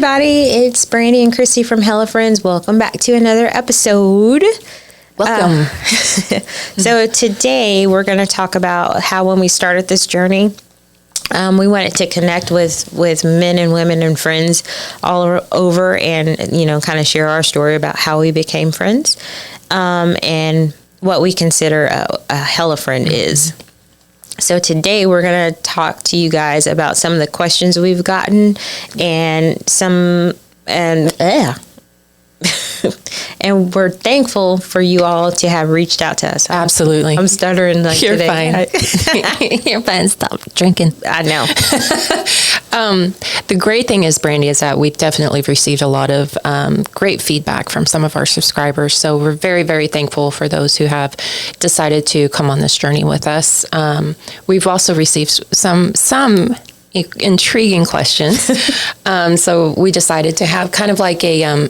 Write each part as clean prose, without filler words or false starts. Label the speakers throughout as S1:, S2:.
S1: everybody, it's Brandy and Christy from Hella Friends. Welcome back to another episode.
S2: Welcome.
S1: So today we're going to talk about how when we started this journey, we wanted to connect with men and women and friends all over and, kind of share our story about how we became friends and what we consider a hella friend is. So today we're going to talk to you guys about some of the questions we've gotten and and we're thankful for you all to have reached out to us.
S2: Absolutely.
S1: I'm stuttering like
S2: You're
S1: today.
S2: fine. You're fine. Stop drinking.
S1: I know.
S2: The great thing is, Brandy, is that we've definitely received a lot of great feedback from some of our subscribers. So we're very, very thankful for those who have decided to come on this journey with us. We've also received some intriguing questions. So we decided to have kind of like a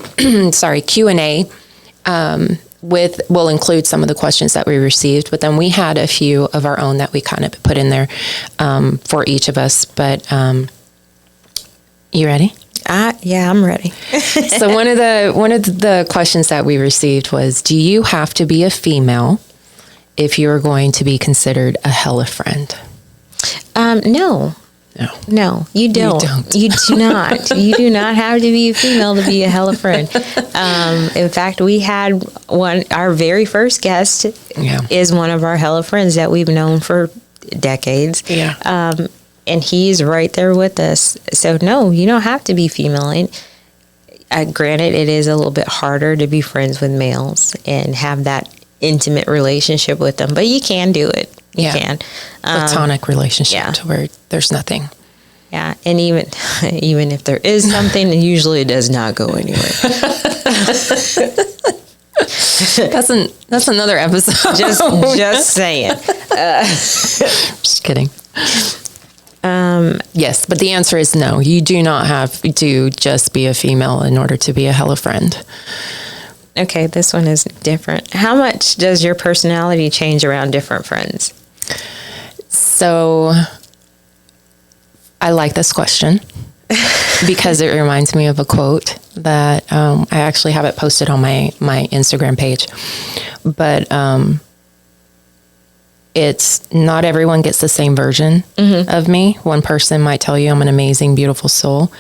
S2: Q&A we'll include some of the questions that we received, but then we had a few of our own that we kind of put in there for each of us. But you ready?
S1: Yeah, I'm ready.
S2: So one of the questions that we received was, do you have to be a female if you're going to be considered a hella friend?
S1: No. No, you don't. You do not. You do not have to be a female to be a hella friend. In fact, we had our very first guest is one of our hella friends that we've known for decades.
S2: Yeah.
S1: And he's right there with us. So no, you don't have to be female. And granted, it is a little bit harder to be friends with males and have that intimate relationship with them, but you can do it. You can.
S2: Platonic relationship to where there's nothing.
S1: Yeah. And even if there is something, usually it does not go anywhere.
S2: That's another episode.
S1: Just saying.
S2: Just kidding. Yes, but the answer is no. You do not have to just be a female in order to be a hella friend.
S1: Okay, this one is different. How much does your personality change around different friends?
S2: So I like this question because it reminds me of a quote that I actually have it posted on my Instagram page. But it's not everyone gets the same version of me. One person might tell you I'm an amazing, beautiful soul.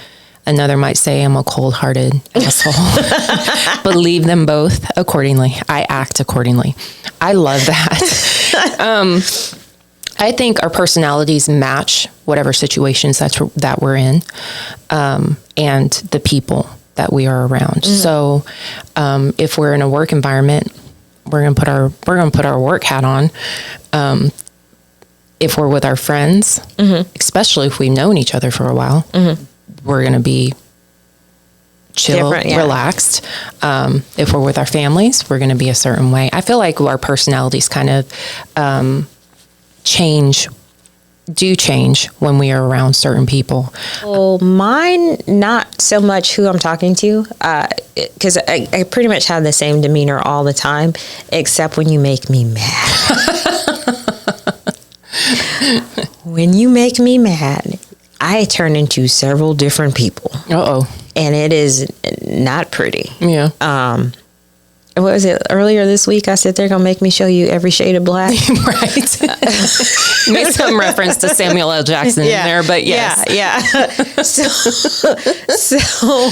S2: Another might say I'm a cold-hearted asshole. Believe them both accordingly. I act accordingly. I love that. I think our personalities match whatever situations that we're in, and the people that we are around. So, if we're in a work environment, we're gonna put our work hat on. If we're with our friends, especially if we've known each other for a while, we're going to be chill, relaxed. If we're with our families, we're going to be a certain way. I feel like our personalities kind of change when we are around certain people.
S1: Well, mine, not so much who I'm talking to, because I pretty much have the same demeanor all the time, except when you make me mad. When you make me mad, I turn into several different people.
S2: Uh-oh.
S1: And it is not pretty.
S2: Yeah.
S1: What was it? Earlier this week, I said they're going to make me show you every shade of black.
S2: Right. Made some reference to Samuel L. Jackson in there, but yes.
S1: Yeah. So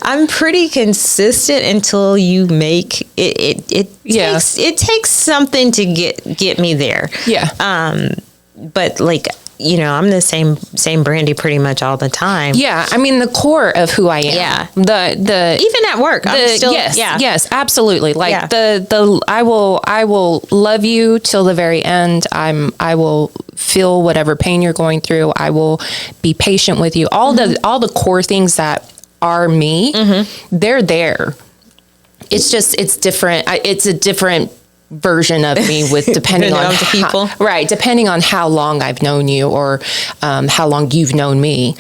S1: I'm pretty consistent until you make it. It takes something to get me there.
S2: Yeah.
S1: But like, I'm the same Brandy pretty much all the time.
S2: Yeah, I mean the core of who I am.
S1: Yeah.
S2: The
S1: even at work, I'm still
S2: yes, absolutely. Like the I will love you till the very end. I will feel whatever pain you're going through. I will be patient with you. All the core things that are me, they're there. It's just it's different. It's a different version of me with depending on
S1: people.
S2: Depending on how long I've known you or how long you've known me,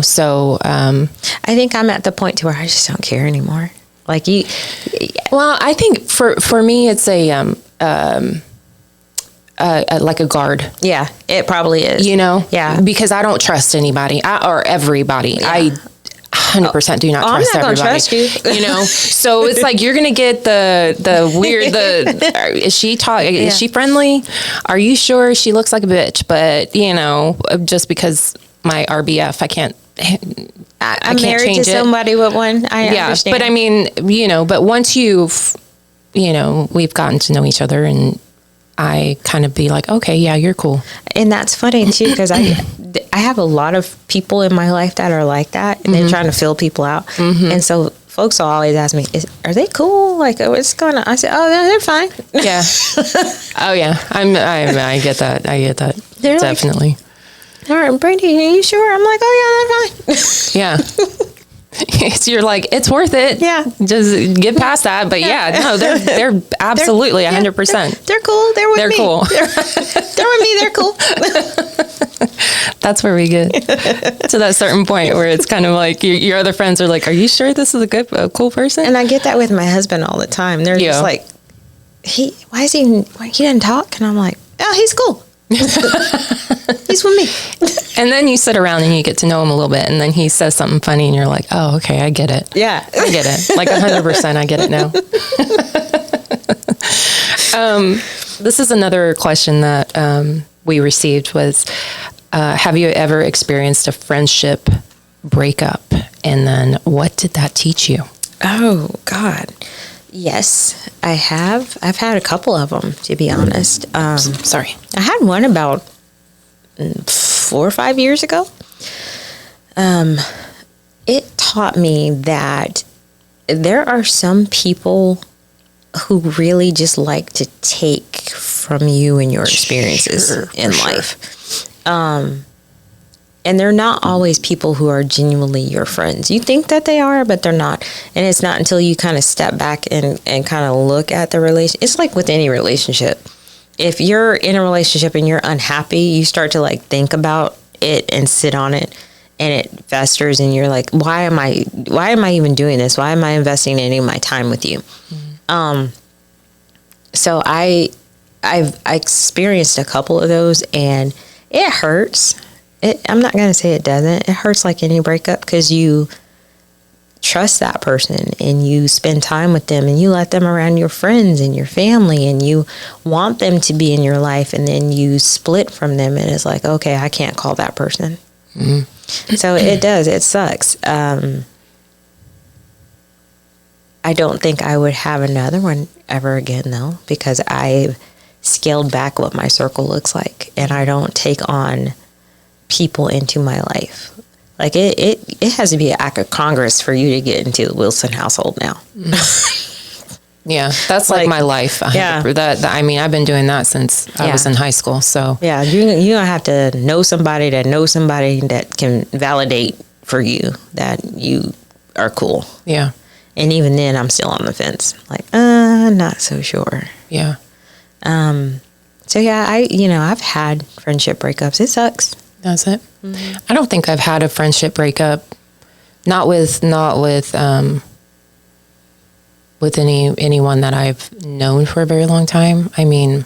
S2: so I
S1: think I'm at the point to where I just don't care anymore. Like you
S2: well, I think for me it's a like a guard.
S1: Yeah, it probably is.
S2: Yeah, because I don't trust anybody or everybody.
S1: Yeah.
S2: 100% do not
S1: I'm
S2: trust
S1: not gonna
S2: everybody.
S1: trust you.
S2: You know, so it's like you're gonna get the weird. Is she friendly? Are you sure she looks like a bitch? But you know, just because my RBF, I can't.
S1: I'm
S2: can't
S1: married to
S2: change it.
S1: somebody with one. I understand.
S2: But I mean, you know, but once we've gotten to know each other, and I kind of be like, okay, yeah, you're cool.
S1: And that's funny too, because I have a lot of people in my life that are like that, and they're trying to fill people out. And so folks will always ask me, are they cool? Like, what's going on? I said, oh, they're fine.
S2: Yeah. Oh yeah. I get that. I get that.
S1: They're
S2: definitely.
S1: Like, all right, Brandy, are you sure? I'm like, oh yeah, they're fine.
S2: Yeah. So you're like, it's worth it.
S1: Yeah.
S2: Just get past that. But yeah, no, they're absolutely 100%.
S1: They're cool. They're with me.
S2: Cool.
S1: They're with me. They're cool.
S2: That's where we get to that certain point where it's kind of like your other friends are like, are you sure this is a cool person?
S1: And I get that with my husband all the time. They're just like, he doesn't talk? And I'm like, oh, he's cool. He's with me.
S2: And then you sit around and you get to know him a little bit, and then he says something funny and you're like, oh, okay, I get it.
S1: Yeah.
S2: I get it. Like 100%, I get it now. This is another question that we received was, have you ever experienced a friendship breakup? And then what did that teach you?
S1: Oh, God. Yes, I have. I've had a couple of them, to be honest.
S2: Sorry.
S1: I had one about 4 or 5 years ago. It taught me that there are some people who really just like to take from you and your experiences in life. And they're not always people who are genuinely your friends. You think that they are, but they're not. And it's not until you kind of step back and kind of look at the relation. It's like with any relationship. If you're in a relationship and you're unhappy, you start to like think about it and sit on it, and it festers, and you're like, why am I even doing this? Why am I investing any of my time with you? Mm-hmm. So I experienced a couple of those, and it hurts. I'm not going to say it doesn't. It hurts like any breakup, because you trust that person and you spend time with them and you let them around your friends and your family and you want them to be in your life, and then you split from them and it's like, okay, I can't call that person. Mm-hmm. So it sucks. I don't think I would have another one ever again though, because I've scaled back what my circle looks like, and I don't take on people into my life. Like it has to be an act of Congress for you to get into the Wilson household now.
S2: Yeah, that's like my life.
S1: Yeah.
S2: I mean, I've been doing that since I was in high school. So
S1: yeah, you don't have to know somebody that can validate for you that you are cool.
S2: Yeah.
S1: And even then, I'm still on the fence. Like, not so sure.
S2: Yeah.
S1: So yeah, I've had friendship breakups. It sucks.
S2: Does it? Mm-hmm. I don't think I've had a friendship breakup. Not with anyone that I've known for a very long time. I mean,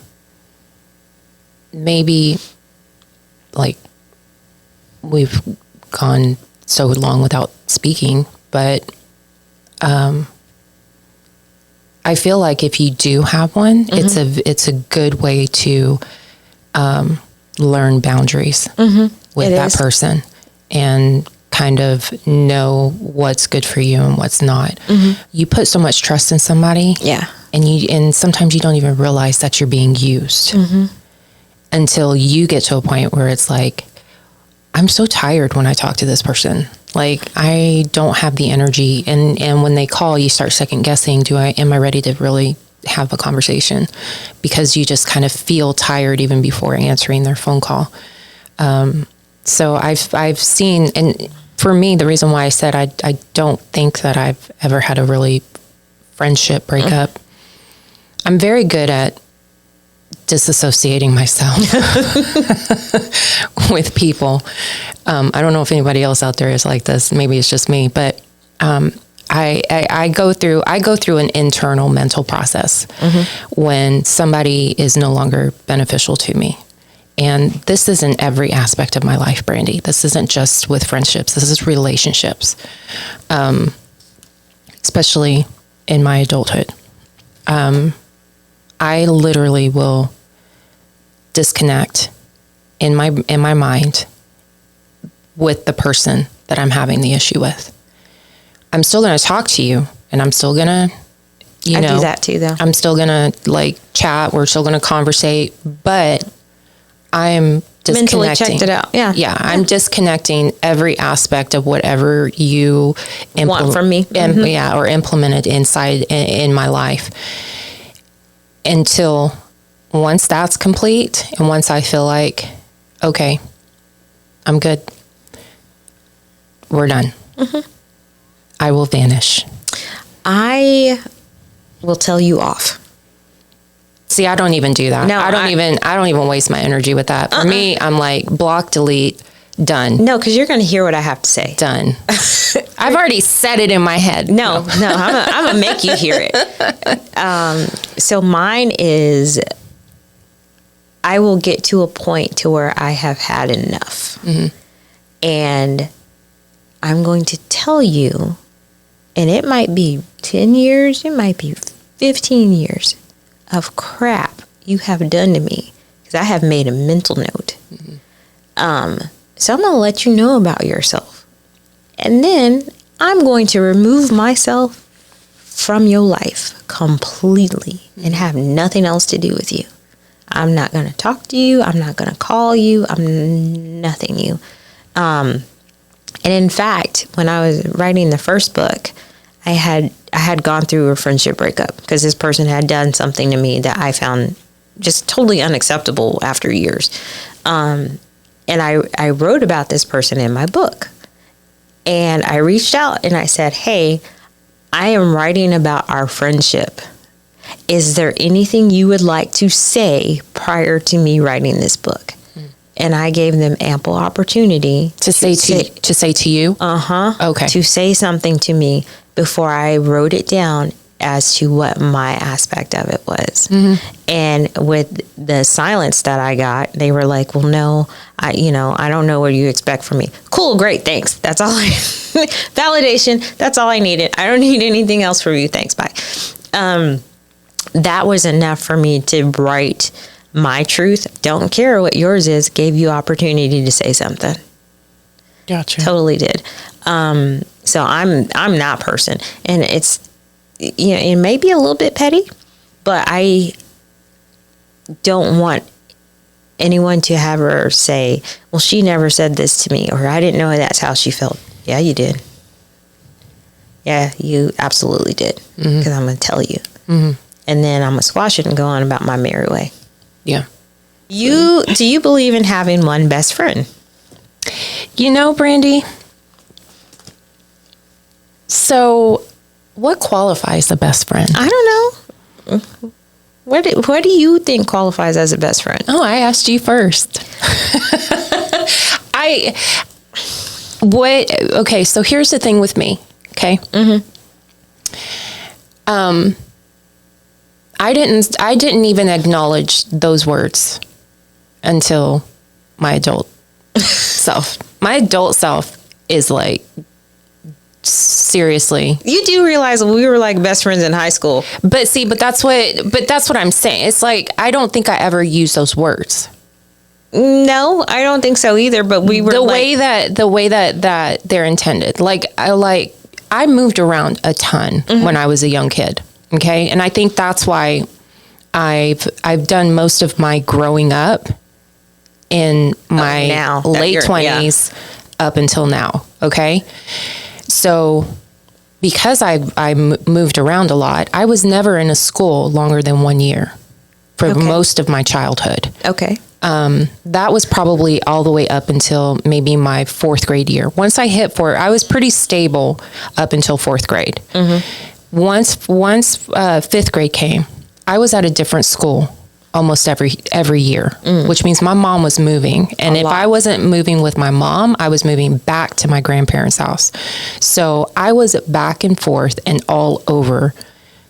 S2: maybe like we've gone so long without speaking, but I feel like if you do have one, mm-hmm. it's a good way to learn boundaries with that person and kind of know what's good for you and what's not. Mm-hmm. You put so much trust in somebody.
S1: Yeah.
S2: And sometimes you don't even realize that you're being used until you get to a point where it's like, I'm so tired when I talk to this person. Like, I don't have the energy. And when they call, you start second guessing, am I ready to really have a conversation? Because you just kind of feel tired even before answering their phone call. So I've seen, and for me, the reason why I said I don't think that I've ever had a really friendship breakup, I'm very good at disassociating myself with people. I don't know if anybody else out there is like this. Maybe it's just me, but I go through an internal mental process when somebody is no longer beneficial to me. And this is in every aspect of my life, Brandy. This isn't just with friendships. This is relationships, especially in my adulthood. I literally will disconnect in my mind with the person that I'm having the issue with. I'm still going to talk to you, and I'm still going to,
S1: I do that too, though.
S2: I'm still going to like chat. We're still going to conversate, but I'm disconnecting.
S1: Mentally checked it out. Yeah.
S2: Yeah. I'm disconnecting every aspect of whatever you
S1: Want from me.
S2: Yeah. Or implemented inside in my life until once that's complete. And once I feel like, okay, I'm good. We're done. I will vanish.
S1: I will tell you off.
S2: See, I don't even do that.
S1: No,
S2: I don't even waste my energy with that. For me, I'm like block, delete, done.
S1: No, because you're going to hear what I have to say.
S2: Done. I've already said it in my head.
S1: No, I'm going to make you hear it. So mine is, I will get to a point to where I have had enough. And I'm going to tell you, and it might be 10 years, it might be 15 years of crap you have done to me, because I have made a mental note. So I'm going to let you know about yourself. And then I'm going to remove myself from your life completely and have nothing else to do with you. I'm not going to talk to you. I'm not going to call you. I'm nothing you. And in fact, when I was writing the first book, I had gone through a friendship breakup because this person had done something to me that I found just totally unacceptable after years. And I wrote about this person in my book. And I reached out and I said, hey, I am writing about our friendship. Is there anything you would like to say prior to me writing this book? And I gave them ample opportunity
S2: to say to you. Okay.
S1: To say something to me before I wrote it down as to what my aspect of it was. And with the silence that I got, they were like, well, no, I don't know what you expect from me. Cool. Great. Thanks. That's all validation. That's all I needed. I don't need anything else from you. Thanks. Bye. That was enough for me to write my truth. Don't care what yours is. Gave you opportunity to say something.
S2: Gotcha.
S1: Totally did. So I'm that person, and it's, it may be a little bit petty, but I don't want anyone to have her say, well, she never said this to me, or I didn't know that's how she felt. Yeah, you did. Yeah, you absolutely did. Because I'm going to tell you. And then I'm going to squash it and go on about my merry way.
S2: Yeah.
S1: Do you believe in having one best friend?
S2: Brandy, so what qualifies a best friend?
S1: I don't know. What do you think qualifies as a best friend?
S2: Oh, I asked you first. Okay, so here's the thing with me, okay? I didn't even acknowledge those words until my adult self. My adult self is like, seriously.
S1: You do realize we were like best friends in high school.
S2: But that's what I'm saying. It's like, I don't think I ever used those words.
S1: No, I don't think so either, but we were
S2: the way that they're intended. Like I moved around a ton when I was a young kid. Okay. And I think that's why I've done most of my growing up in my late 20s up until now. Okay. So because I moved around a lot, I was never in a school longer than 1 year for most of my childhood.
S1: Okay.
S2: That was probably all the way up until maybe my 4th grade year. Once I hit 4, I was pretty stable up until 4th grade. Once 5th grade came, I was at a different school almost every year, which means my mom was moving. And if I wasn't moving with my mom, I was moving back to my grandparents' house. So I was back and forth and all over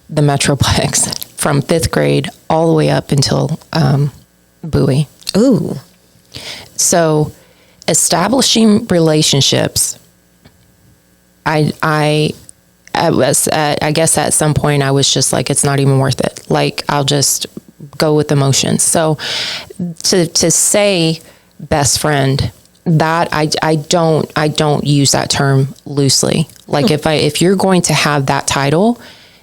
S2: the Metroplex from 5th grade all the way up until Bowie.
S1: Ooh.
S2: So establishing relationships, I guess at some point I was just like, it's not even worth it. Like, I'll just go with emotions. So to say best friend, that I don't use that term loosely. Like, if you're going to have that title,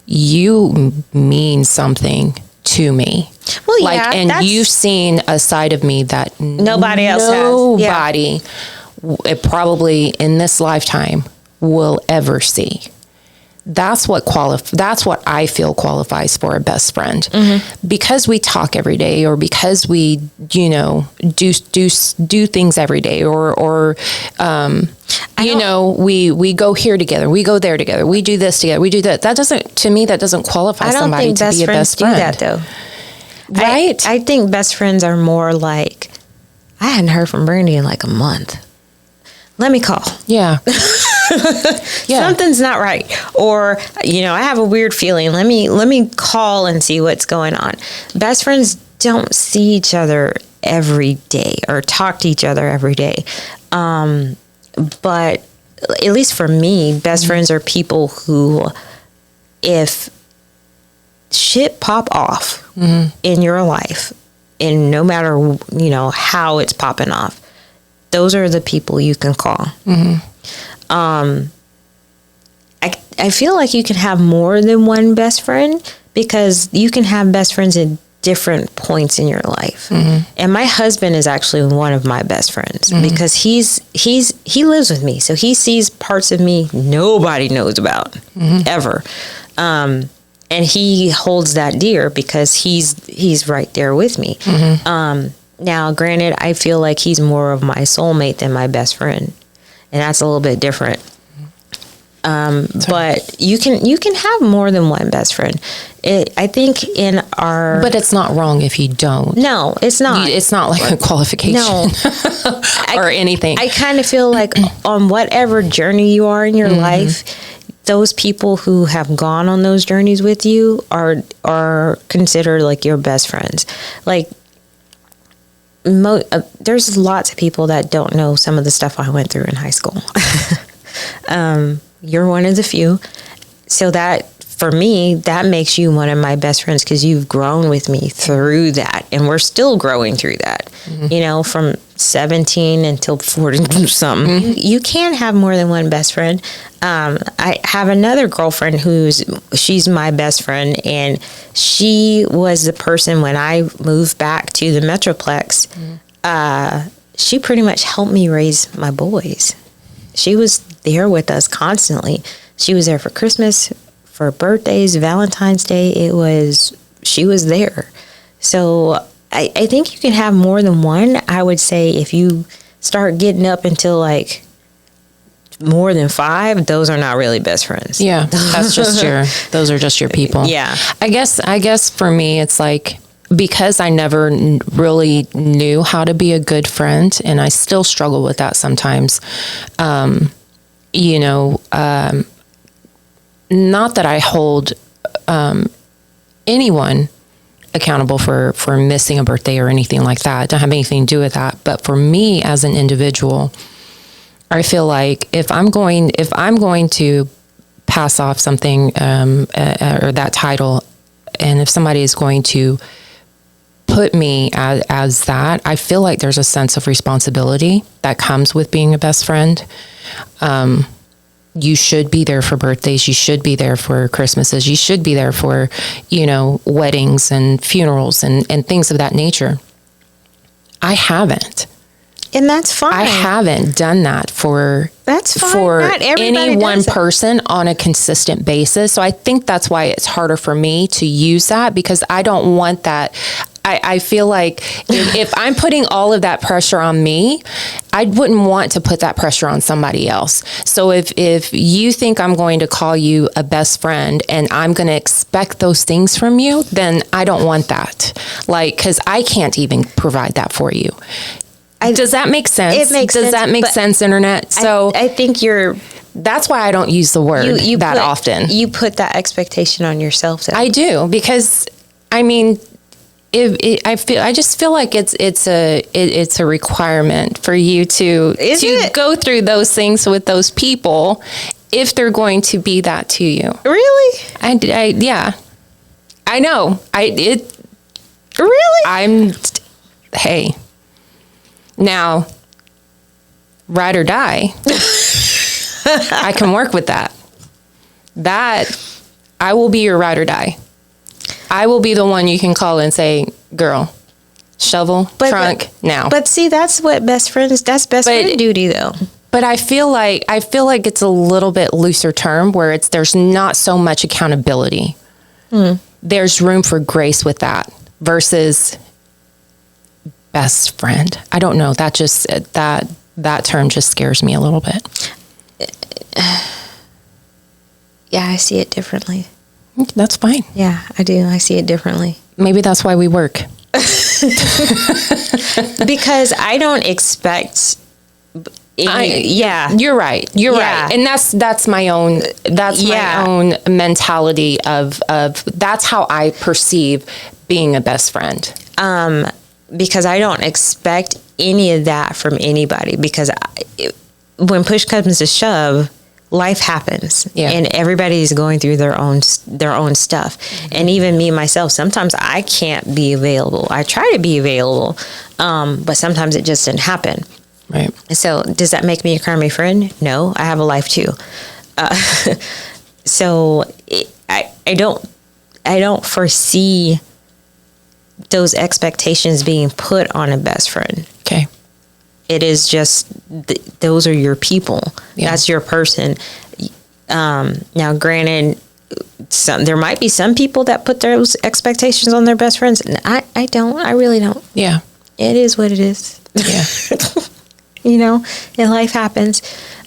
S2: you mean something to me.
S1: Well,
S2: like,
S1: yeah,
S2: and you've seen a side of me that
S1: nobody else has.
S2: Nobody probably in this lifetime will ever see. That's what I feel qualifies for a best friend. Because we talk every day, or because we, do things every day, or we go here together, we go there together, we do this together, we do that. That doesn't qualify somebody to be a best friend.
S1: I don't think best friends do that, though.
S2: Right?
S1: I think best friends are more like, I hadn't heard from Brandy in like a month. Let me call.
S2: Yeah.
S1: Something's not right. Or, I have a weird feeling. Let me call and see what's going on. Best friends don't see each other every day or talk to each other every day. But at least for me, best friends are people who, if shit pop off in your life, and no matter, how it's popping off, those are the people you can call. I feel like you can have more than one best friend, because you can have best friends at different points in your life. And my husband is actually one of my best friends, because he lives with me, so he sees parts of me nobody knows about ever. And he holds that dear because he's right there with me. Now, granted, I feel like he's more of my soulmate than my best friend, and that's a little bit different. But you can have more than one best friend. I think but
S2: it's not wrong if you don't.
S1: No, it's not.
S2: It's not like a qualification.
S1: No.
S2: Or anything.
S1: I kind of feel like on whatever journey you are in your life, those people who have gone on those journeys with you are considered like your best friends. Like, there's lots of people that don't know some of the stuff I went through in high school. You're one of the few. So that, for me, that makes you one of my best friends, because you've grown with me through that. And we're still growing through that. From 17 until 40 something. You can have more than one best friend. I have another girlfriend she's my best friend, and she was the person when I moved back to the Metroplex. She pretty much helped me raise my boys. She was there with us constantly. She was there for Christmas, for birthdays, Valentine's Day. She was there. So I think you can have more than one. I would say if you start getting up until like more than 5, those are not really best friends.
S2: Yeah, those are just your people.
S1: Yeah.
S2: I guess for me, it's like, because I never really knew how to be a good friend, and I still struggle with that sometimes. Not that I hold anyone accountable for missing a birthday or anything like that. I don't have anything to do with that. But for me as an individual, I feel like if I'm going to pass off something or that title, and if somebody is going to put me as that, I feel like there's a sense of responsibility that comes with being a best friend. You should be there for birthdays. You should be there for Christmases. You should be there for, weddings and funerals and things of that nature. I haven't.
S1: And that's fine.
S2: I haven't done that for any one person on a consistent basis. So I think that's why it's harder for me to use that, because I don't want that. I feel like if I'm putting all of that pressure on me, I wouldn't want to put that pressure on somebody else. So if you think I'm going to call you a best friend and I'm going to expect those things from you, then I don't want that. Like, because I can't even provide that for you. Does that make sense?
S1: It makes sense.
S2: Does that make sense, Internet? So
S1: I think
S2: that's why I don't use the word often.
S1: You put that expectation on yourself, though.
S2: I do, because, I just feel like it's a requirement for you to go through those things with those people if they're going to be that to you.
S1: Really?
S2: Yeah. I know.
S1: Really?
S2: Hey. Now, ride or die. I can work with that. I will be your ride or die. I will be the one you can call and say, girl, shovel, trunk, now.
S1: But see, that's best friend duty though.
S2: But I feel like it's a little bit looser term where there's not so much accountability. There's room for grace with that versus best friend. I don't know. That term just scares me a little bit.
S1: Yeah, I see it differently.
S2: That's fine.
S1: Yeah, I do. I see it differently.
S2: Maybe that's why we work.
S1: Because I don't expect.
S2: You're right. And that's my own. My own mentality of that's how I perceive being a best friend.
S1: Because I don't expect any of that from anybody. Because when push comes to shove, life happens, and everybody's going through their own stuff. And even me myself, sometimes I can't be available. I try to be available, but sometimes it just didn't happen.
S2: Right.
S1: So does that make me a crummy friend? No, I have a life too. So I don't foresee those expectations being put on a best friend.
S2: Okay.
S1: It is just, those are your people. Yeah. That's your person. Now, granted, there might be some people that put those expectations on their best friends. And I don't. I really don't.
S2: Yeah.
S1: It is what it is.
S2: Yeah.
S1: And life happens.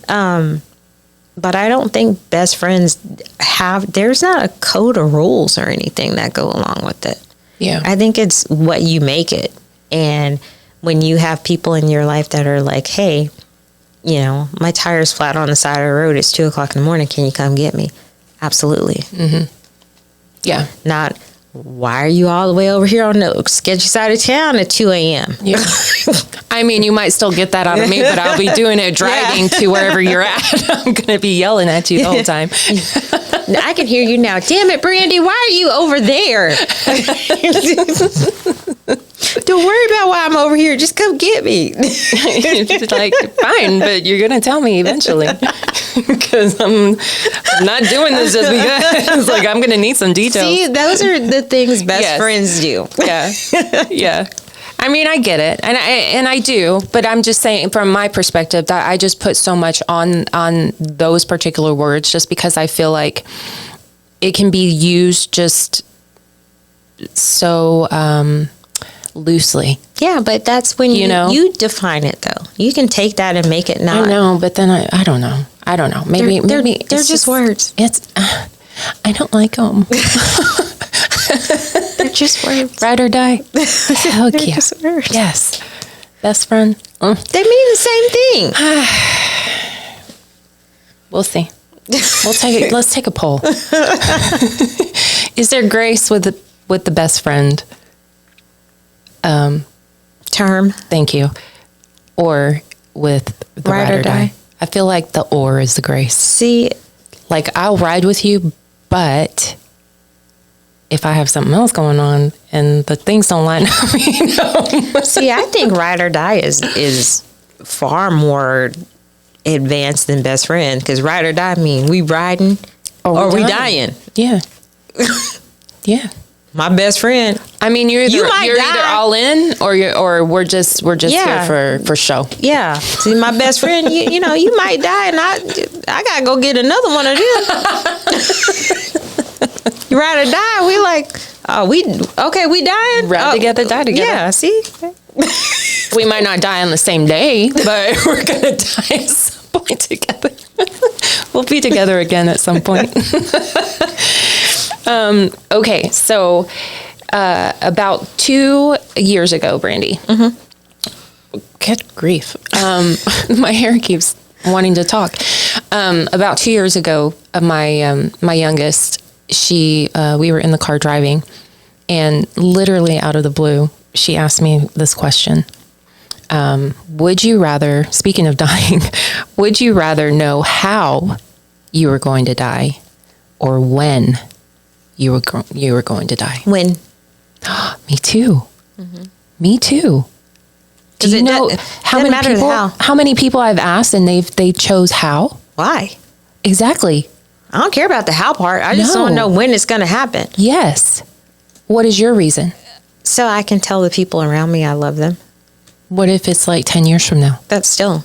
S1: But I don't think best friends there's not a code of rules or anything that go along with it.
S2: Yeah.
S1: I think it's what you make it. And when you have people in your life that are like, hey, my tire's flat on the side of the road. It's 2:00 in the morning. Can you come get me? Absolutely.
S2: Mm-hmm. Yeah.
S1: Not, why are you all the way over here on the sketchy side of town at 2 a.m.?
S2: Yeah. I mean, you might still get that out of me, but I'll be doing it driving to wherever you're at. I'm going to be yelling at you the whole time.
S1: I can hear you now. Damn it, Brandy, why are you over there? Don't worry about why I'm over here. Just come get me.
S2: It's like, fine, but you're going to tell me eventually. Because I'm not doing this just because. Like, I'm going to need some details.
S1: See, those are the things best friends do.
S2: Yeah. Yeah. I mean, I get it. And I do. But I'm just saying, from my perspective, that I just put so much on those particular words just because I feel like it can be used just so loosely.
S1: Yeah, but that's when you define it, though. You can take that and make it not.
S2: I know, but then I don't know. Maybe
S1: they're just words.
S2: I don't like them.
S1: They're just words.
S2: Ride or die. Hell yeah.
S1: Just words.
S2: Yes. Best friend.
S1: They mean the same thing.
S2: We'll see. Let's take a poll. Is there grace with the best friend?
S1: Term.
S2: Thank you. Or with the ride or die. I feel like the or is the grace.
S1: See,
S2: like, I'll ride with you, but if I have something else going on and the things don't line up,
S1: See, I think ride or die is far more advanced than best friend, because ride or die mean we riding or we dying.
S2: Yeah. Yeah.
S1: My best friend.
S2: I mean, you're either all in or we're just here for show.
S1: Yeah. See, my best friend, you might die, and I gotta go get another one of them. You ride or die. We like, we dying.
S2: Ride together, die together.
S1: Yeah. See,
S2: we might not die on the same day, but we're gonna die at some point together. We'll be together again at some point. Okay, so about 2 years ago, Brandy. Mm-hmm. Good grief. My hair keeps wanting to talk. About 2 years ago, my youngest, we were in the car driving, And literally out of the blue, she asked me this question. Would you rather, speaking of dying, would you rather know how you were going to die or when you were going to die?
S1: When?
S2: Me too. Me too. Do you know how many people I've asked and they chose how?
S1: Why?
S2: Exactly.
S1: I don't care about the how part. I just want to know when it's going to happen.
S2: Yes. What is your reason?
S1: So I can tell the people around me I love them.
S2: What if it's like 10 years from now?
S1: That's still,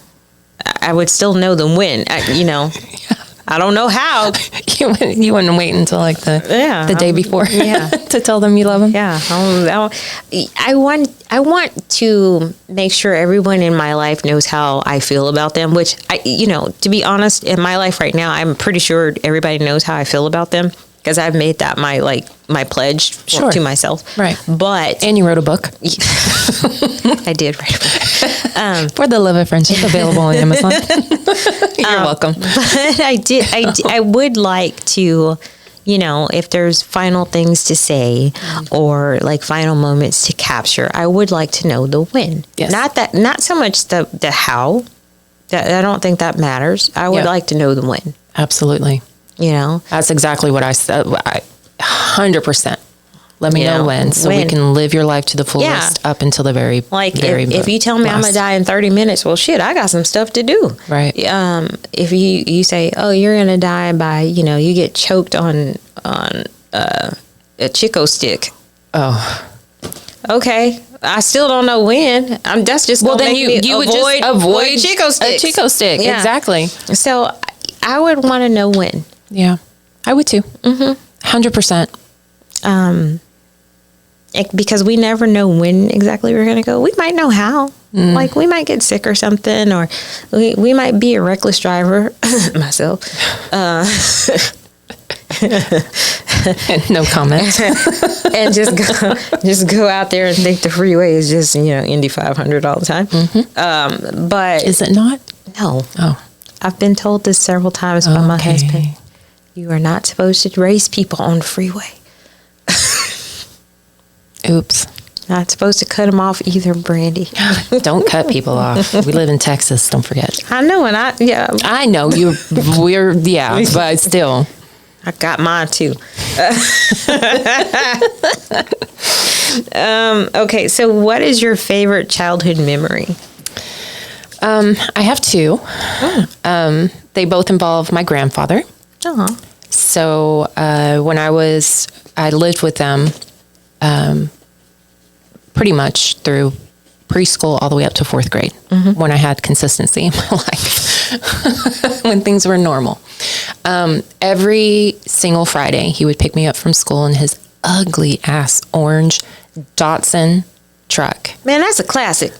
S1: I would still know them when, I don't know how.
S2: You wouldn't wait until like the day before to tell them you love them?
S1: Yeah. I want to make sure everyone in my life knows how I feel about them, which to be honest, in my life right now, I'm pretty sure everybody knows how I feel about them because I've made that my pledge to myself.
S2: Right.
S1: And
S2: you wrote a book.
S1: I did write a book.
S2: For the Love of Friendship, available on Amazon. You're welcome.
S1: But I would like to, if there's final things to say or like final moments to capture, I would like to know the when.
S2: Yes.
S1: Not so much the how. I don't think that matters. I would like to know the when.
S2: Absolutely.
S1: That's
S2: exactly what I said. 100%. Let me know when, so we can live your life to the fullest up until the very,
S1: if you tell me I'm going to die in 30 minutes, well, shit, I got some stuff to do.
S2: Right.
S1: If you say, oh, you're going to die by, you get choked on a Chico stick.
S2: Oh.
S1: Okay. I still don't know when. That's just going to make me avoid Chico sticks.
S2: A Chico stick, exactly.
S1: So I would want to know when.
S2: Yeah, I would too. 100%.
S1: Because we never know when exactly we're going to go. We might know how. Like we might get sick or something, or we might be a reckless driver. Myself.
S2: No comment.
S1: And just go out there and think the freeway is just Indy 500 all the time. But
S2: is it not?
S1: No.
S2: Oh,
S1: I've been told this several times by my husband. You are not supposed to race people on the freeway.
S2: Oops.
S1: Not supposed to cut them off either, Brandy.
S2: Don't cut people off. We live in Texas. Don't forget.
S1: I know, and
S2: I know but still.
S1: I got mine too. Okay, so what is your favorite childhood memory?
S2: I have two. They both involve my grandfather.
S1: Uh-huh.
S2: So when I lived with them pretty much through preschool all the way up to fourth grade, when I had consistency in my life, when things were normal. Every single Friday, he would pick me up from school in his ugly ass orange Datsun truck.
S1: Man, that's a classic.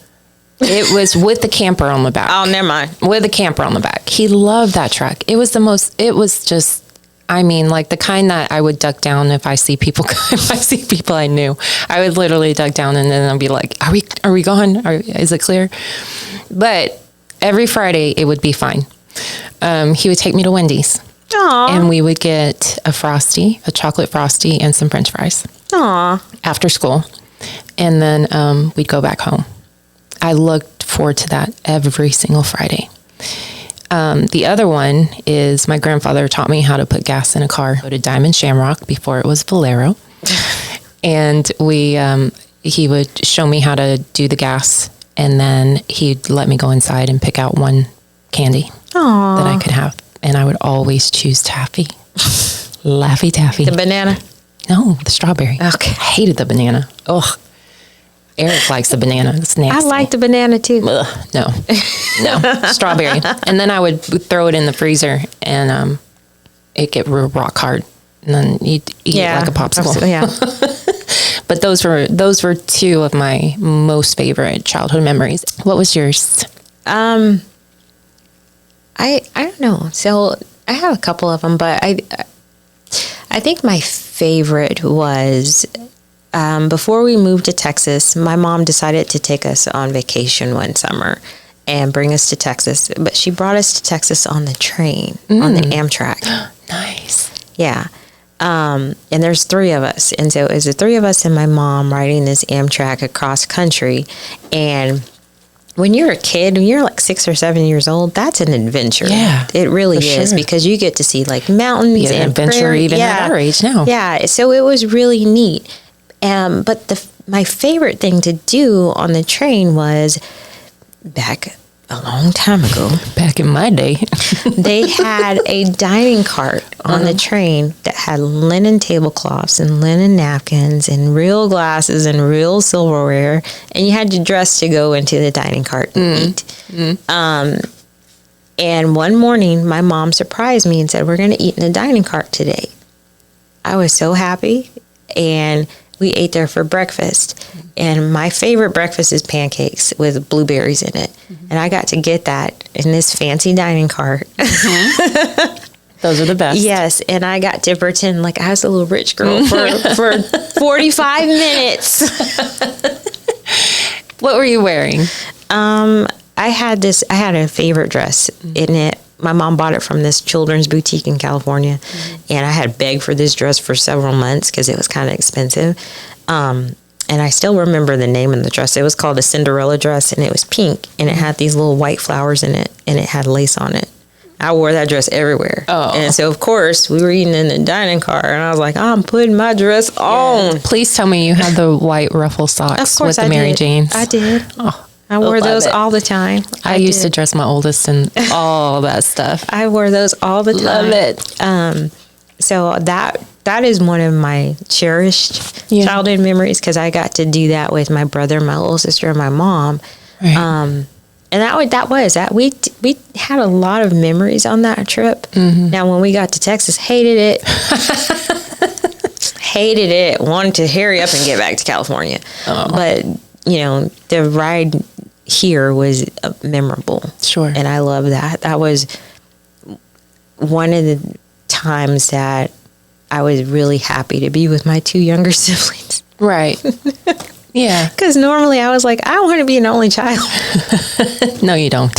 S2: It was with the camper on the back.
S1: Oh, never mind.
S2: With the camper on the back. He loved that truck. It was like the kind that I would duck down if I see people I knew. I would literally duck down and then I'd be like, are we gone? Is it clear? But every Friday it would be fine. He would take me to Wendy's.
S1: Aww.
S2: And we would get a chocolate frosty and some French fries.
S1: Aww.
S2: After school. And then we'd go back home. I looked forward to that every single Friday. The other one is my grandfather taught me how to put gas in a car. Go to Diamond Shamrock before it was Valero. And he would show me how to do the gas. And then he'd let me go inside and pick out one candy that I could have. And I would always choose taffy. Laffy Taffy.
S1: The banana?
S2: No, the strawberry.
S1: Okay.
S2: I hated the banana. Ugh. Eric likes the banana. It's nasty.
S1: I like the banana too.
S2: Ugh, no, strawberry. And then I would throw it in the freezer and it get rock hard. And then you'd eat it like a popsicle.
S1: Yeah.
S2: But those were two of my most favorite childhood memories. What was yours?
S1: I don't know. So I have a couple of them, but I think my favorite was before we moved to Texas. My mom decided to take us on vacation one summer and bring us to Texas, but she brought us to Texas on the train, on the Amtrak.
S2: Nice.
S1: Yeah. And there's 3 of us. And so it was the 3 of us and my mom riding this Amtrak across country. And when you're a kid, when you're like 6 or 7 years old, that's an adventure.
S2: Yeah,
S1: it really
S2: for
S1: is,
S2: sure.
S1: because you get to see like mountains
S2: Be an
S1: and
S2: adventure
S1: prairie.
S2: even at our age now.
S1: Yeah, so it was really neat. But my favorite thing to do on the train was, back a long time ago,
S2: Back in my day.
S1: they had a dining cart on the train that had linen tablecloths and linen napkins and real glasses and real silverware, and you had to dress to go into the dining cart and eat. And one morning, my mom surprised me and said, "We're going to eat in the dining cart today." I was so happy, and we ate there for breakfast. And my favorite breakfast is pancakes with blueberries in it. And I got to get that in this fancy dining cart.
S2: Those are the best.
S1: Yes, and I got to pretend like I was a little rich girl for 45 minutes.
S2: What were you wearing?
S1: I had a favorite dress in it. My mom bought it from this children's boutique in California, and I had begged for this dress for several months because it was kind of expensive. And I still remember the name of the dress. It was called a Cinderella dress, and it was pink, and it had these little white flowers in it, and it had lace on it. I wore that dress everywhere.
S2: Oh.
S1: And so, of course, we were eating in the dining car, and I was like, I'm putting my dress on.
S2: Please tell me you had the white ruffle socks
S1: Of course,
S2: with the Mary
S1: did.
S2: Janes.
S1: I did.
S2: Oh,
S1: I wore
S2: love
S1: those
S2: it.
S1: all the time.
S2: I used to
S1: did.
S2: dress my oldest in all that stuff.
S1: I wore those all the time.
S2: Love it.
S1: So that is one of my cherished
S2: Yeah.
S1: childhood memories, because I got to do that with my brother, my little sister, and my mom.
S2: Right.
S1: And we had a lot of memories on that trip. Now, when we got to Texas, hated it. Hated it. Wanted to hurry up and get back to California. But the ride here was memorable.
S2: Sure.
S1: And I love that. That was one of the times that I was really happy to be with my 2 younger siblings.
S2: Right. Yeah.
S1: Because normally I was like, I want to be an only child.
S2: No, you don't.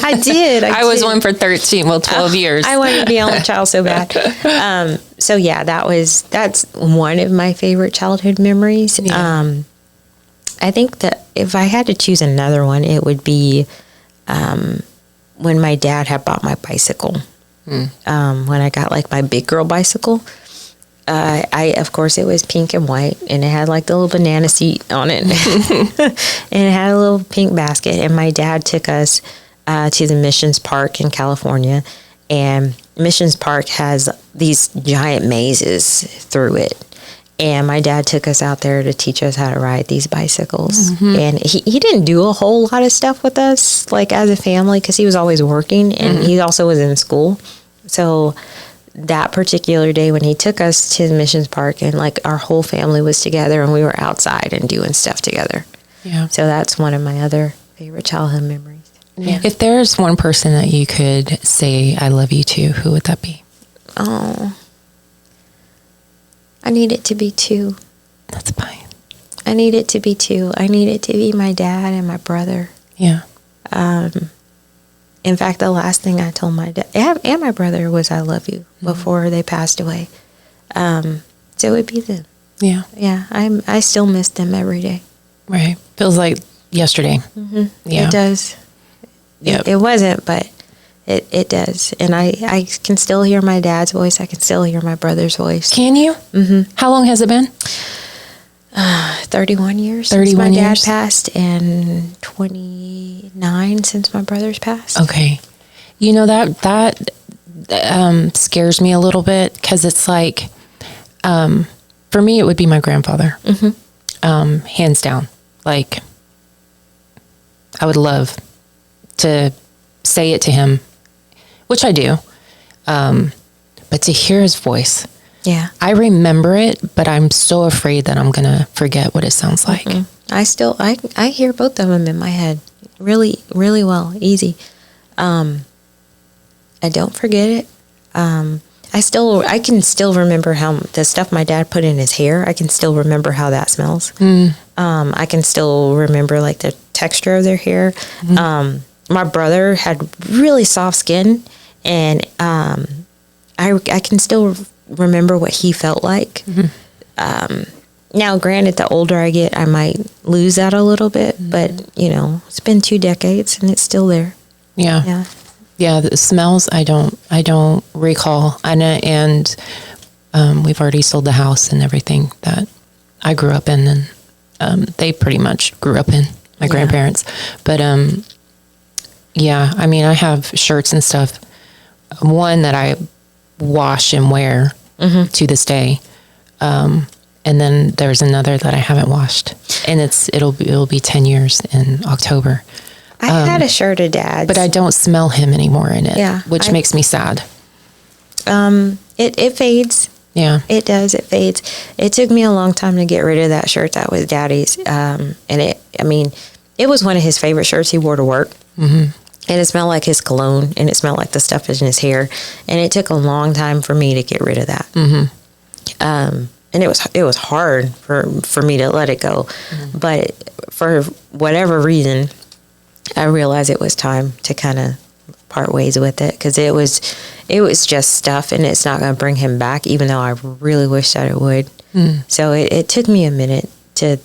S1: I did.
S2: I was one for 12 years.
S1: I wanted to be an only child so bad. So yeah, that's one of my favorite childhood memories.
S2: Yeah.
S1: I think that if I had to choose another one, it would be when my dad had bought my bicycle. When I got like my big girl bicycle. Of course, it was pink and white, and it had like the little banana seat on it, and it had a little pink basket. And my dad took us to the Missions Park in California, and Missions Park has these giant mazes through it. And my dad took us out there to teach us how to ride these bicycles. And he didn't do a whole lot of stuff with us, like as a family, because he was always working, and he also was in school. So that particular day when he took us to the Missions Park, and like our whole family was together, and we were outside and doing stuff together.
S2: Yeah.
S1: So that's one of my other favorite childhood memories.
S2: Yeah. If there's one person that you could say I love you to, who would that be?
S1: Oh, I need it to be 2.
S2: That's fine.
S1: I need it to be 2. I need it to be my dad and my brother.
S2: Yeah.
S1: In fact, the last thing I told my dad and my brother was I love you before they passed away. So it would be them.
S2: Yeah.
S1: Yeah, I still miss them every day.
S2: Right. Feels like yesterday. Yeah.
S1: It does.
S2: Yep.
S1: It wasn't, but it does. And I can still hear my dad's voice. I can still hear my brother's voice.
S2: Can you? Mm-hmm. How long has it been?
S1: 31 years
S2: 31
S1: since my dad
S2: years?
S1: passed, and 29 since my brother's passed.
S2: Okay. You know, that scares me a little bit, because it's like, for me, it would be my grandfather. Hands down. Like, I would love to say it to him, which I do. But to hear his voice,
S1: Yeah.
S2: I remember it, but I'm so afraid that I'm going to forget what it sounds like.
S1: I hear both of them in my head really, really well, easy. I don't forget it. I can still remember how the stuff my dad put in his hair. I can still remember how that smells. I can still remember like the texture of their hair. My brother had really soft skin, and I can still remember what he felt like. Now, granted, the older I get, I might lose that a little bit, but it's been 2 decades and it's still there.
S2: Yeah. Yeah. The smells, I don't recall. And we've already sold the house and everything that I grew up in, and they pretty much grew up in, my grandparents. But yeah, I mean, I have shirts and stuff. One that I wash and wear to this day. And then there's another that I haven't washed, and it'll be 10 years in October.
S1: I had a shirt of Dad's,
S2: but I don't smell him anymore in it, which makes me sad.
S1: It fades.
S2: Yeah,
S1: it does. It fades. It took me a long time to get rid of that shirt that was Daddy's. And it was one of his favorite shirts he wore to work. And it smelled like his cologne, and it smelled like the stuff in his hair. And it took a long time for me to get rid of that. And it was hard for me to let it go. But for whatever reason, I realized it was time to kind of part ways with it, because it was just stuff, and it's not going to bring him back, even though I really wish that it would. So it took me a minute to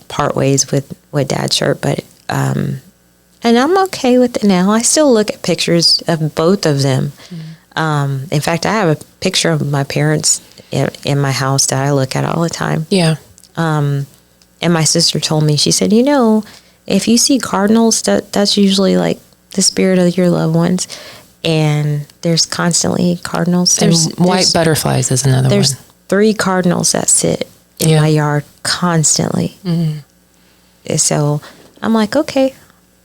S1: part ways with Dad's shirt, but and I'm okay with it now. I still look at pictures of both of them. In fact, I have a picture of my parents in my house that I look at all the time.
S2: Yeah.
S1: And my sister told me, she said, if you see cardinals, that's usually like the spirit of your loved ones. And there's constantly cardinals.
S2: And white butterflies is another one.
S1: There's 3 cardinals that sit in my yard constantly. So I'm like, okay.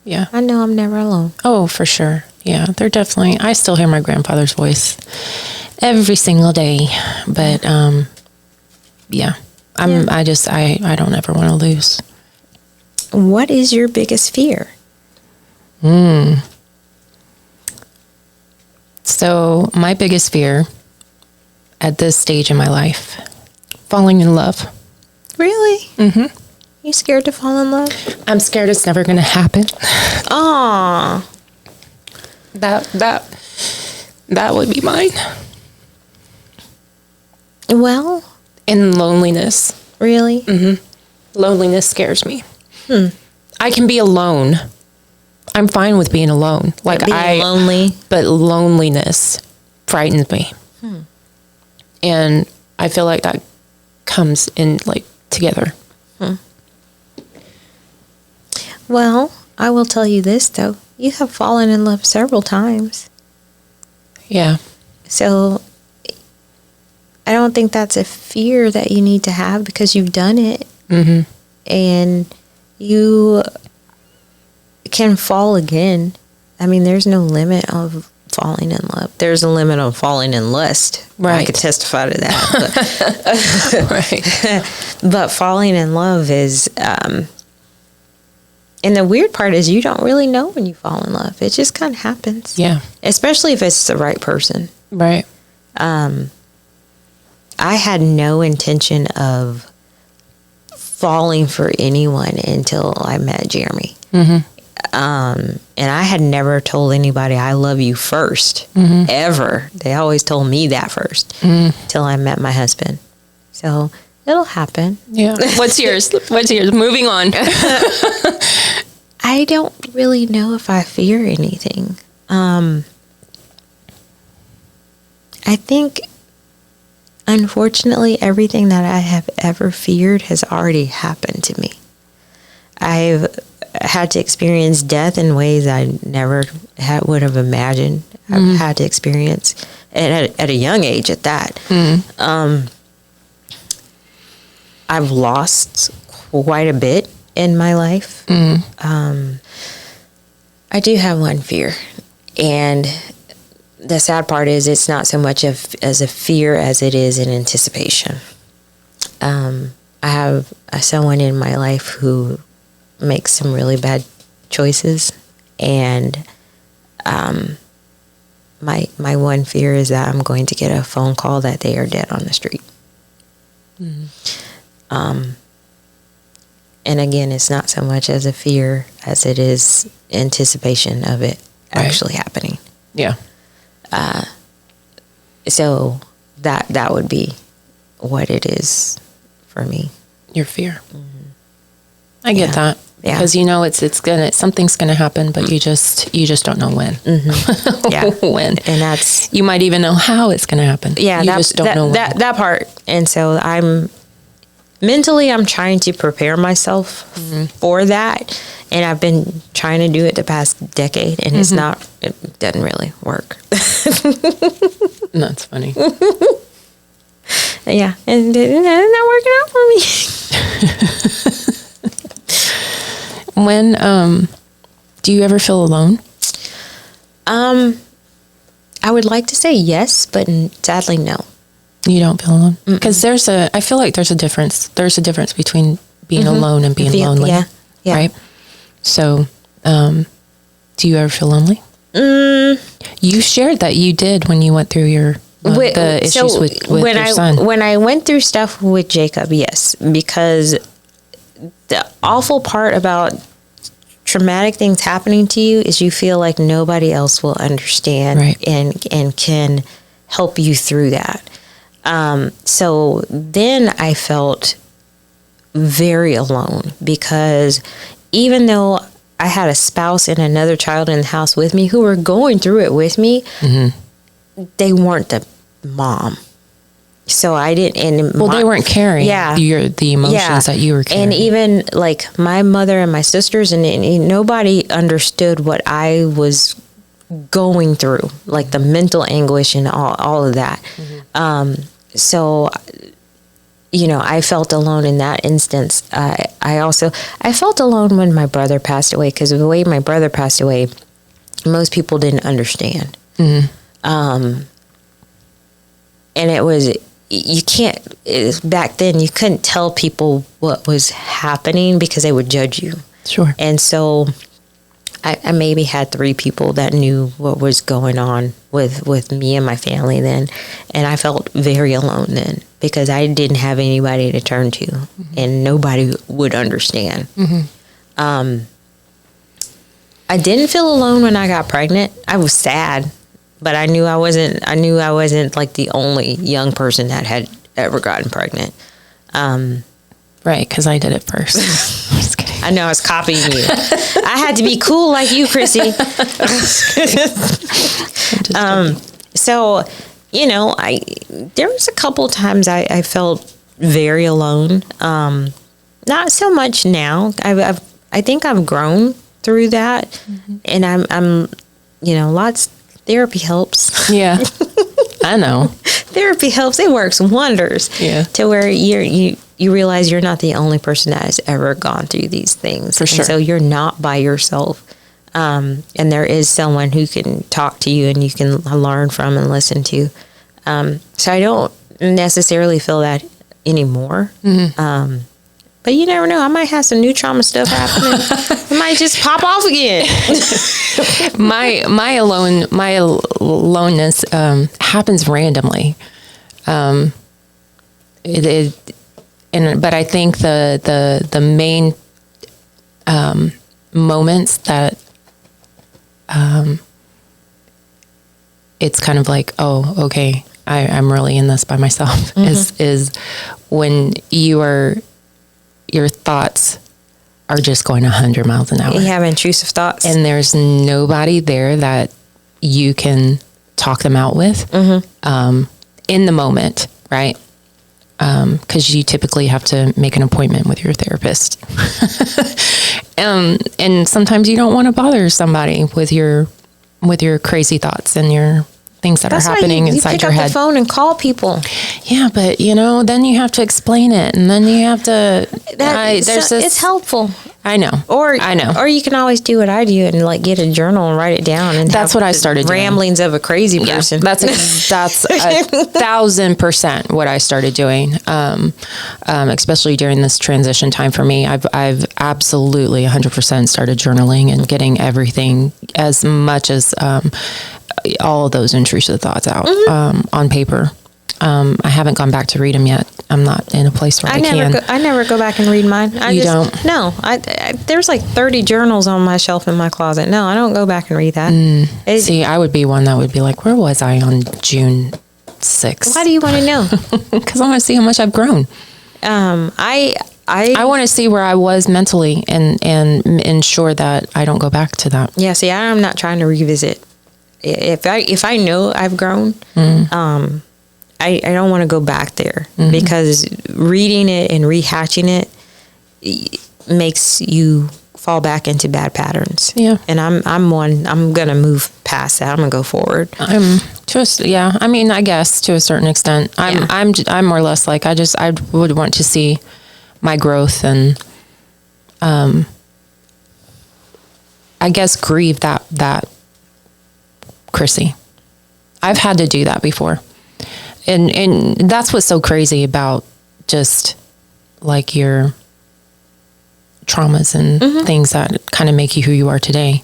S2: Yeah.
S1: I know I'm never alone.
S2: Oh, for sure. Yeah, they're definitely, I still hear my grandfather's voice every single day. But yeah, I don't ever want to lose.
S1: What is your biggest fear?
S2: So my biggest fear at this stage in my life, falling in love. Really?
S1: You scared to fall in love?
S2: I'm scared it's never going to happen.
S1: Aww.
S2: That would be mine.
S1: Well,
S2: And loneliness.
S1: really?
S2: Loneliness scares me. I can be alone. I'm fine with being alone. Like
S1: Being lonely.
S2: But loneliness frightens me. And I feel like that comes in like together.
S1: Well, I will tell you this though. You have fallen in love several times.
S2: Yeah.
S1: So I don't think that's a fear that you need to have, because you've done it. And you can fall again. I mean, there's no limit of falling in love. There's a limit on falling in lust.
S2: Right.
S1: I could testify to that.
S2: Right.
S1: But falling in love is, and the weird part is you don't really know when you fall in love. It just kind of happens.
S2: Yeah.
S1: Especially if it's the right person.
S2: Right.
S1: I had no intention of falling for anyone until I met Jeremy. And I had never told anybody I love you first, ever. They always told me that first, till I met my husband. So it'll happen.
S2: Yeah. What's yours? Moving on.
S1: I don't really know if I fear anything. I think, unfortunately, everything that I have ever feared has already happened to me. I've had to experience death in ways I never would have imagined. I've had to experience, and at a young age at that. I've lost quite a bit in my life. I do have one fear, and the sad part is it's not so much as a fear as it is an anticipation. I have someone in my life who makes some really bad choices, and my one fear is that I'm going to get a phone call that they are dead on the street. And again, it's not so much as a fear as it is anticipation of it actually happening.
S2: Yeah.
S1: So that would be what it is for me.
S2: Your fear. I get that.
S1: Yeah.
S2: Because you know something's gonna happen, but you just don't know when.
S1: Yeah.
S2: When.
S1: And that's
S2: You might even know how it's gonna happen.
S1: yeah,
S2: You
S1: that,
S2: just don't know when.
S1: that part. And so I'm trying to prepare myself for that. And I've been trying to do it the past decade, and it doesn't really work.
S2: That's funny.
S1: Yeah, and it's not working out for me.
S2: When do you ever feel alone?
S1: I would like to say yes, but sadly no.
S2: You don't feel alone? Because I feel like there's a difference. There's a difference between being alone and being lonely.
S1: Yeah.
S2: Right? So, do you ever feel lonely? You shared that you did when you went through your the issues with your son.
S1: When I went through stuff with Jacob, yes, because the awful part about traumatic things happening to you is you feel like nobody else will understand and can help you through that. So then I felt very alone, because even though I had a spouse and another child in the house with me who were going through it with me, they weren't the mom. So I didn't. And
S2: they weren't carrying the emotions that you were carrying.
S1: And even like my mother and my sisters, and nobody understood what I was going through, like the mental anguish and all of that. So, I felt alone in that instance. I felt alone when my brother passed away, because the way my brother passed away, most people didn't understand. And it was, back then you couldn't tell people what was happening because they would judge you.
S2: Sure.
S1: And so I maybe had 3 people that knew what was going on with me and my family then. And I felt very alone then, because I didn't have anybody to turn to, and nobody would understand. I didn't feel alone when I got pregnant. I was sad, but I knew I wasn't like the only young person that had ever gotten pregnant.
S2: Right, because I did it first. I'm just kidding.
S1: I know I was copying you. I had to be cool like you, Chrissy. So, there was a couple times I felt very alone. Not so much now. I think I've grown through that, and I'm lots. Therapy helps.
S2: Yeah, I know.
S1: Therapy helps. It works wonders.
S2: Yeah.
S1: To where you realize you're not the only person that has ever gone through these things.
S2: For sure.
S1: And so you're not by yourself. And there is someone who can talk to you and you can learn from and listen to. So I don't necessarily feel that anymore. But you never know. I might have some new trauma stuff happening. It might just pop off again.
S2: my aloneness happens randomly. But I think the main moments that it's kind of like, oh, okay, I'm really in this by myself, is when your thoughts are just going 100 miles an hour.
S1: You have intrusive thoughts.
S2: And there's nobody there that you can talk them out with in the moment, right? Because you typically have to make an appointment with your therapist. And sometimes you don't want to bother somebody with your crazy thoughts and your things that are happening inside your head.
S1: You pick up the phone and call people.
S2: Yeah, but then you have to explain it, and then you have to.
S1: It's helpful.
S2: I know.
S1: Or you can always do what I do and like get a journal and write it down. And
S2: that's what I started doing.
S1: Ramblings of a crazy person.
S2: That's 1,000% what I started doing. Especially during this transition time for me, I've absolutely 100% started journaling and getting everything, as much as all of those intrusive thoughts out on paper. I haven't gone back to read them yet. I'm not in a place where I can.
S1: I never go back and read mine.
S2: Don't?
S1: No. There's like 30 journals on my shelf in my closet. No, I don't go back and read that.
S2: See, I would be one that would be like, where was I on June 6.
S1: Why do you want to know?
S2: Because I want to see how much I've grown.
S1: I
S2: want to see where I was mentally and ensure that I don't go back to that.
S1: Yeah, see, I'm not trying to revisit. If I know I've grown, I don't want to go back there because reading it and rehashing it makes you fall back into bad patterns.
S2: Yeah.
S1: And I'm going to move past that. I'm going to go forward.
S2: I mean, I guess to a certain extent, I'm more or less like, I would want to see my growth and, I guess grieve that Chrissy. I've had to do that before. And that's what's so crazy about just like your traumas and things that kind of make you who you are today.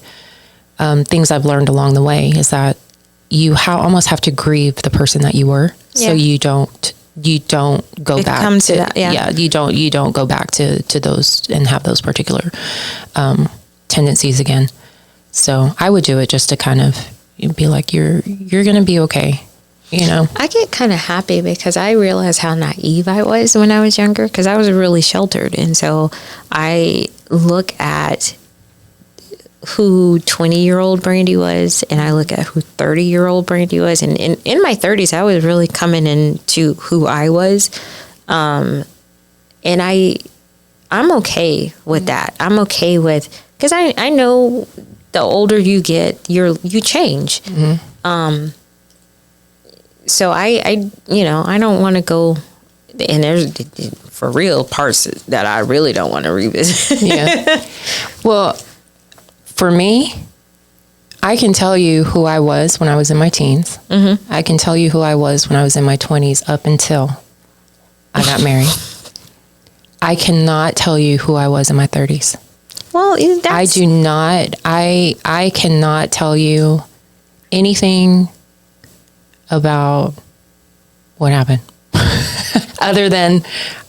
S2: Things I've learned along the way is that you almost have to grieve the person that you were, so you don't go back to that. Yeah, you don't go back to those and have those particular tendencies again. So I would do it just to kind of be like, you're gonna be okay. You know,
S1: I get kind of happy because I realize how naive I was when I was younger, because I was really sheltered. And so I look at who 20-year-old Brandy was, and I look at who 30-year-old Brandy was. And in my 30s, I was really coming into who I was. And I'm okay with that. I'm okay with, because I know the older you get, you change. So I don't want to go, and there's for real parts that I really don't want to revisit.
S2: Yeah. Well, for me, I can tell you who I was when I was in my teens. I can tell you who I was when I was in my 20s up until I got married. I cannot tell you who I was in my 30s.
S1: Well,
S2: I do not. I cannot tell you anything about what happened other than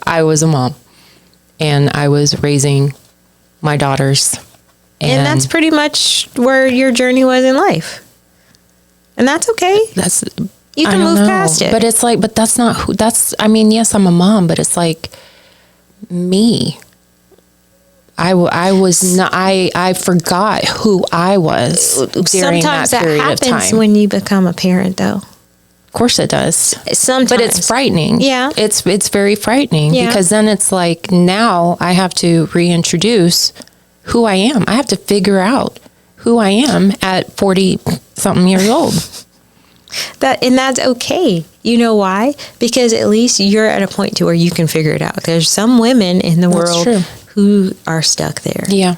S2: I was a mom and I was raising my daughters,
S1: and that's pretty much where your journey was in life, and that's okay. You can move past it,
S2: but it's like, but that's not who. I mean, yes, I'm a mom, but it's like me. I was not. I forgot who I was during
S1: Sometimes
S2: that period
S1: happens
S2: of time.
S1: when you become a parent, though.
S2: Of course it does.
S1: Sometimes.
S2: But it's frightening.
S1: Yeah.
S2: It's very frightening
S1: Yeah.
S2: because then it's like, now I have to reintroduce who I am. I have to figure out who I am at 40 something years old.
S1: And that's okay. You know why? Because at least you're at a point to where you can figure it out. There's some women in the world who are stuck there.
S2: Yeah.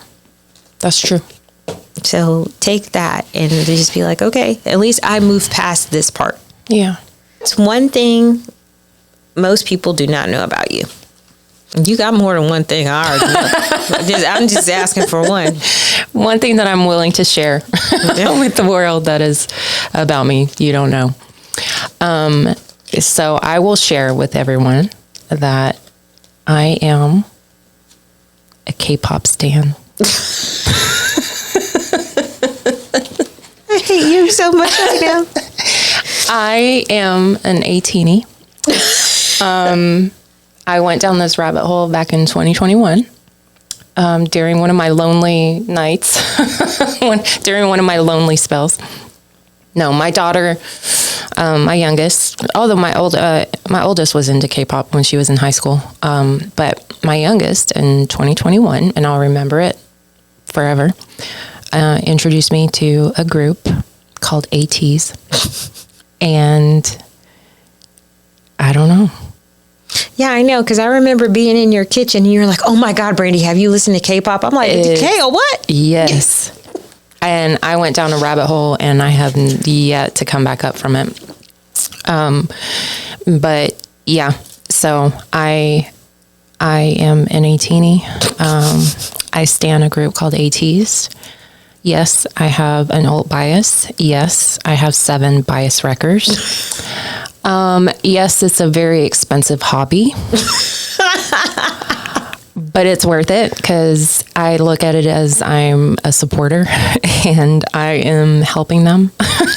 S2: That's true.
S1: So take that and just be like, okay, at least I moved past this part.
S2: Yeah.
S1: It's one thing most people do not know about you. You got more than one thing I already know. I'm just asking for one.
S2: One thing that I'm willing to share with the world that is about me, you don't know. So I will share with everyone that I am a K-pop stan.
S1: I hate you so much right now.
S2: I am an A-teenie. I went down this rabbit hole back in 2021 during one of my lonely nights, during one of my lonely spells. No, my daughter, my youngest, although my oldest was into K-pop when she was in high school, but my youngest in 2021, and I'll remember it forever, introduced me to a group called ATEEZ. And I don't know.
S1: Yeah, I know, because I remember being in your kitchen and you're like, oh my God, Brandy, have you listened to K-pop? I'm like, K-pop, what?
S2: Yes. And I went down a rabbit hole and I have yet to come back up from it. But yeah, so I am an A-teenie. I stan a group called ATEEZ. Yes, I have an alt bias. Yes, I have 7 bias records. Yes, it's a very expensive hobby. But it's worth it because I look at it as I'm a supporter and I am helping them.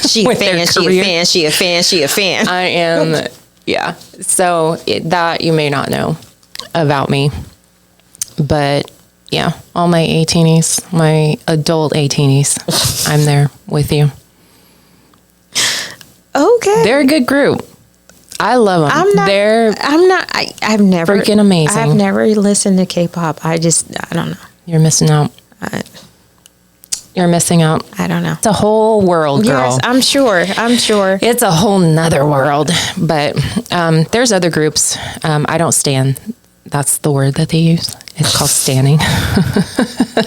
S1: She a
S2: with their
S1: fan, she a
S2: career.
S1: fan, she a fan, she a fan.
S2: I am, yeah. So that you may not know about me. But yeah, all my 18s, my adult 18s, I'm there with you.
S1: Okay.
S2: They're a good group. I love them.
S1: I've never
S2: Freaking amazing.
S1: I've never listened to K-pop. I don't know.
S2: You're missing out. You're missing out.
S1: I don't know.
S2: It's a whole world, girl.
S1: Yes, I'm sure.
S2: It's a whole nother world. But there's other groups. I don't stan. That's the word that they use. It's called standing.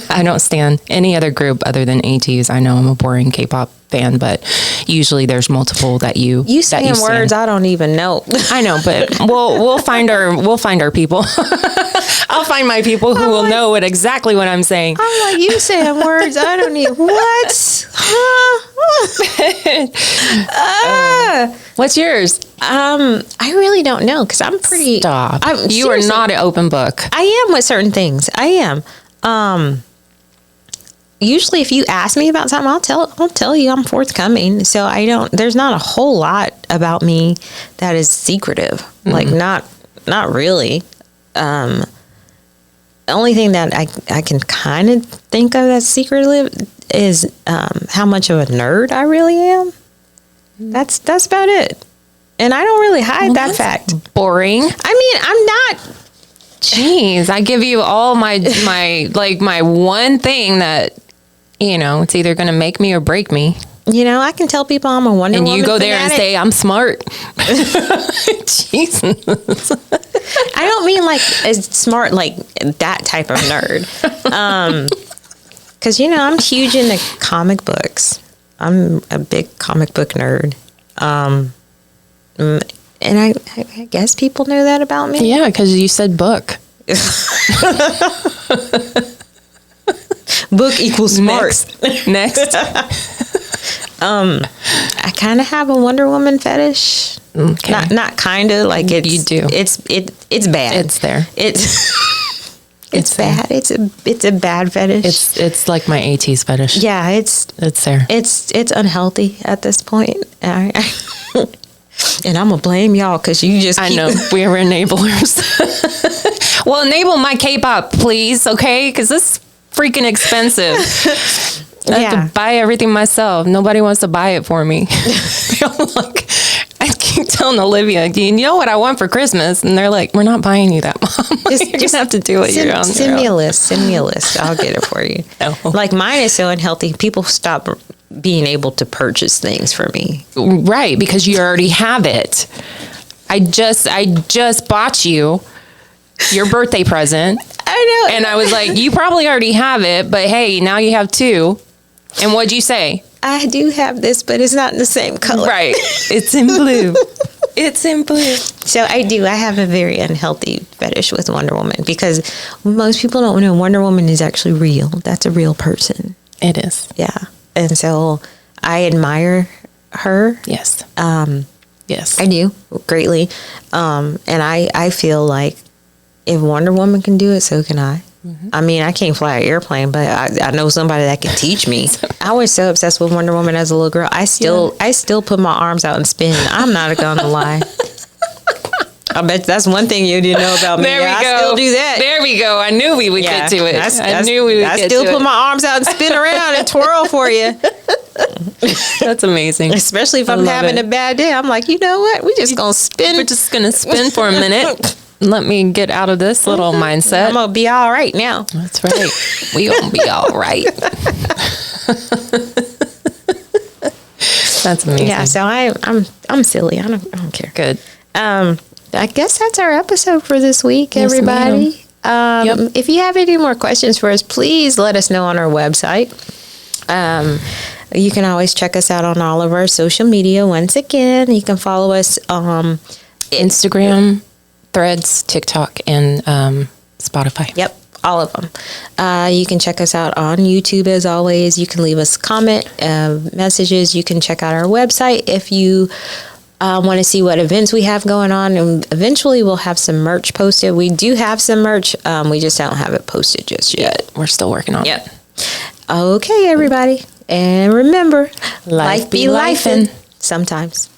S2: I don't stan any other group other than ATs. I know I'm a boring K-pop fan, but usually there's multiple that you
S1: saying
S2: stan.
S1: words I don't even know.
S2: I know, but we'll find our people. I'll find my people who will know exactly what I'm saying.
S1: I'm like, you saying words I don't need. What?
S2: What's yours?
S1: I really don't know because I'm pretty.
S2: Stop. You are
S1: seriously,
S2: not an open book.
S1: I am with certain things. I am. Usually, if you ask me about something, I'll tell you. I'm forthcoming. So I don't. There's not a whole lot about me that is secretive. Like not really. The only thing that I can kind of think of as secretive is how much of a nerd I really am. That's about it. And I don't really hide that fact.
S2: Boring.
S1: I mean, I'm not.
S2: Jeez, I give you all my my one thing that, it's either going to make me or break me.
S1: I can tell people I'm a Wonder Woman.
S2: And you go there and
S1: fanatic.
S2: say, I'm smart. Jesus.
S1: I don't mean like as smart, like that type of nerd. Because, I'm huge into comic books. I'm a big comic book nerd. And I guess people know that about me.
S2: Yeah, because you said book.
S1: Book equals smart.
S2: Next.
S1: I kind of have a Wonder Woman fetish.
S2: Okay.
S1: Not kind of, like it's.
S2: You do.
S1: It's bad.
S2: It's there.
S1: It's bad. It's a bad fetish.
S2: It's like my ATs fetish.
S1: Yeah, it's
S2: there.
S1: It's unhealthy at this point. And I'm gonna blame y'all because you just.
S2: I know we are enablers. Well, enable my K-pop, please, okay? Because this is freaking expensive. I have to buy everything myself. Nobody wants to buy it for me. I keep telling Olivia, do you know what I want for Christmas? And they're like, we're not buying you that, Mom. You're just have to do it. You're on
S1: Send me a list. Send me a list. I'll get it for you.
S2: No.
S1: Like mine is so unhealthy. People stop being able to purchase things for me.
S2: Right, because you already have it. I just bought you your birthday present.
S1: I know.
S2: And I was like, you probably already have it, but hey, now you have two. And what'd you say?
S1: I do have this, but it's not in the same color.
S2: Right. It's in blue. It's in blue.
S1: So I have a very unhealthy fetish with Wonder Woman because most people don't know Wonder Woman is actually real. That's a real person.
S2: It is.
S1: Yeah. And so I admire her.
S2: Yes. Yes.
S1: I do greatly. And I feel like if Wonder Woman can do it, so can I. Mm-hmm. I mean, I can't fly an airplane, but I know somebody that can teach me. I was so obsessed with Wonder Woman as a little girl. I still put my arms out and spin. I'm not gonna lie. I bet that's one thing you didn't know about me.
S2: There we go.
S1: I still do that.
S2: There we go. I knew we would get to it. I knew we would get to it.
S1: I still put my arms out and spin around and twirl for you.
S2: That's amazing.
S1: Especially if I'm having a bad day. I'm like, you know what? We're just going to spin.
S2: We're just going to spin for a minute. Let me get out of this little mindset.
S1: I'm going to be all right now.
S2: That's right. We going to be all right. That's amazing.
S1: Yeah, so I'm silly. I don't care.
S2: Good.
S1: I guess that's our episode for this week,
S2: Yes,
S1: everybody.
S2: Yep.
S1: If you have any more questions for us, please let us know on our website. You can always check us out on all of our social media. Once again, you can follow us
S2: Instagram, Threads, TikTok, and Spotify.
S1: Yep, all of them. You can check us out on YouTube as always. You can leave us comment messages. You can check out our website if you want to see what events we have going on, and eventually we'll have some merch posted. We do have some merch. We just don't have it posted just yet.
S2: We're still working on it.
S1: Okay, everybody. And remember,
S2: Life be lifin'.
S1: sometimes.